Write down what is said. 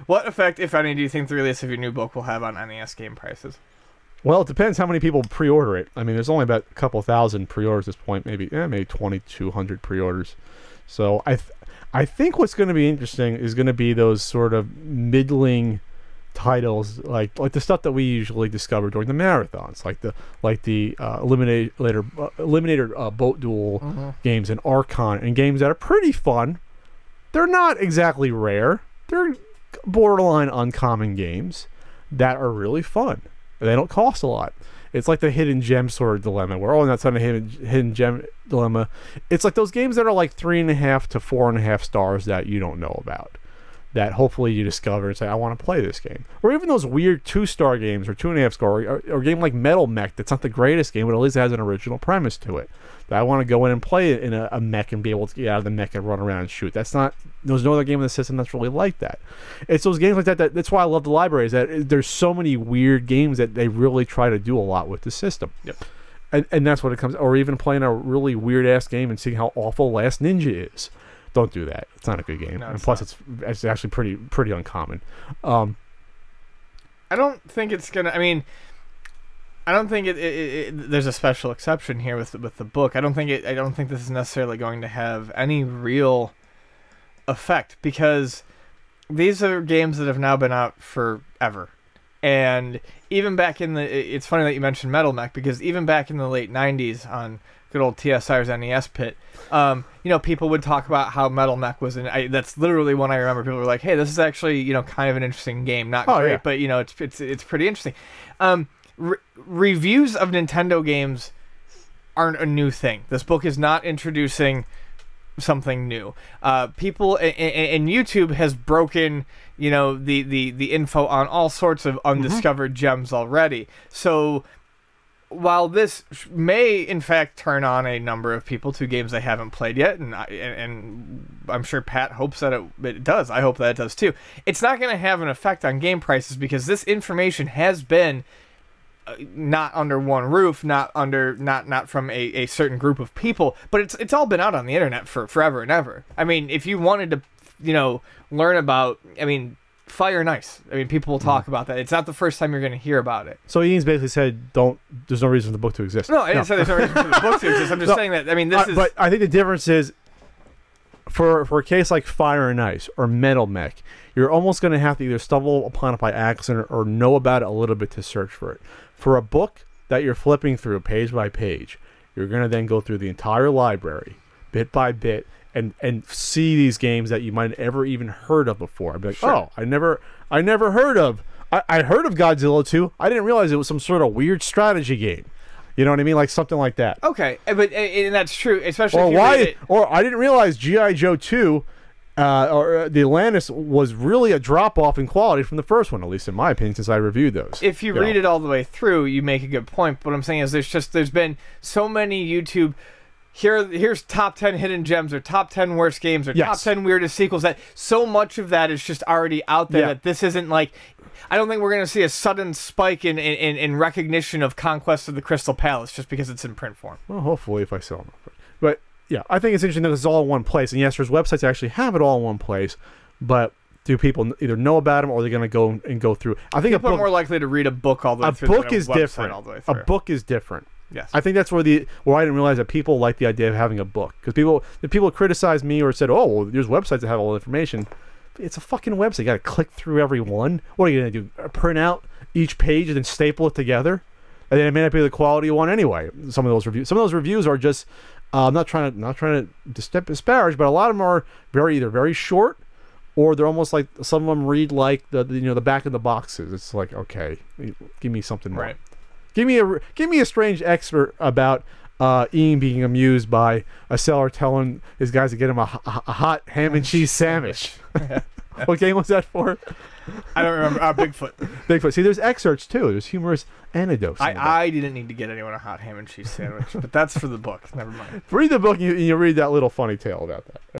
What effect, if any, do you think the release of your new book will have on NES game prices? Well, it depends how many people pre-order it. I mean, there's only about a couple thousand pre-orders at this point, maybe 2,200 pre-orders. So I think what's going to be interesting is going to be those sort of middling titles, like the stuff that we usually discover during the marathons, like the Eliminator Boat Duel games and Archon, and games that are pretty fun. They're not exactly rare. They're borderline uncommon games that are really fun. They don't cost a lot. It's like the hidden gem sort of dilemma, where, oh, that's not a hidden gem dilemma. It's like those games that are like 3.5 to 4.5 stars that you don't know about, that hopefully you discover and say, I want to play this game. Or even those weird 2-star games or 2.5 star, or a game like Metal Mech that's not the greatest game, but at least it has an original premise to it. That I want to go in and play it in a mech and be able to get out of the mech and run around and shoot. There's no other game in the system that's really like that. It's those games like that, that's why I love the library, is that there's so many weird games that they really try to do a lot with the system. Yep. And that's what it comes, or even playing a really weird ass game and seeing how awful Last Ninja is. Don't do that. It's not a good game. No, and plus it's actually pretty uncommon. I don't think it's gonna, I mean, I don't think there's a special exception here with the book. I don't think this is necessarily going to have any real effect, because these are games that have now been out forever. And even back in it's funny that you mentioned Metal Mech, because even back in the late 90s on good old TSR's NES pit, you know, people would talk about how Metal Mech was that's literally one I remember. People were like, hey, this is actually, you know, kind of an interesting game. Not great, yeah, but, you know, it's pretty interesting. Reviews of Nintendo games aren't a new thing. This book is not introducing something new. People and YouTube has broken, you know, the info on all sorts of undiscovered gems already. So while this may in fact turn on a number of people to games they haven't played yet, and I'm sure Pat hopes that it does. I hope that it does too. It's not going to have an effect on game prices, because this information has been not under one roof, not from a certain group of people, but it's all been out on the internet for forever and ever. I mean, if you wanted to, you know, learn about, I mean, Fire and Ice, I mean, people will talk about that. It's not the first time you're going to hear about it. So Ian's basically said, there's no reason for the book to exist. No, I didn't say there's no reason for the book to exist. I'm just saying that, I mean, this is... But I think the difference is, for a case like Fire and Ice or Metal Mech, you're almost going to have to either stumble upon it by accident or know about it a little bit to search for it. For a book that you're flipping through page by page, you're going to then go through the entire library, bit by bit, and see these games that you might have ever even heard of before. I'd be like, sure. Oh, I never heard of... I heard of Godzilla 2. I didn't realize it was some sort of weird strategy game. You know what I mean? Like something like that. Okay, but and that's true, especially or I didn't realize G.I. Joe 2 or the Atlantis was really a drop-off in quality from the first one, at least in my opinion, since I reviewed those. If you read it all the way through, you make a good point. But what I'm saying is there's been so many YouTube... Here's top 10 hidden gems, or top 10 worst games, or top 10 weirdest sequels, that so much of that is just already out there that this isn't like... I don't think we're going to see a sudden spike in recognition of Conquest of the Crystal Palace just because it's in print form. Well, hopefully if I sell them. But yeah, I think it's interesting that it's all in one place. And yes, there's websites that actually have it all in one place, but do people either know about them, or are they going to go through? I think people are more likely to read a book all the way through. A book is different. A book is different. Yes. I think that's where I didn't realize that people like the idea of having a book, because people criticize me or said, oh, well, there's websites that have all the information. It's a fucking website. You got to click through every one. What are you going to do? Print out each page and then staple it together? And then it may not be the quality you want anyway. Some of those reviews are just I'm not trying to disparage, but a lot of them are either very short, or they're almost like, some of them read like the back of the boxes. It's like, okay, give me something more. Right. Give me a strange expert about Ian being amused by a seller telling his guys to get him a hot ham and cheese sandwich. What game was that for? I don't remember. Bigfoot. Bigfoot. See, there's excerpts too. There's humorous anecdotes. I didn't need to get anyone a hot ham and cheese sandwich, but that's for the book. Never mind. Read the book and you read that little funny tale about that.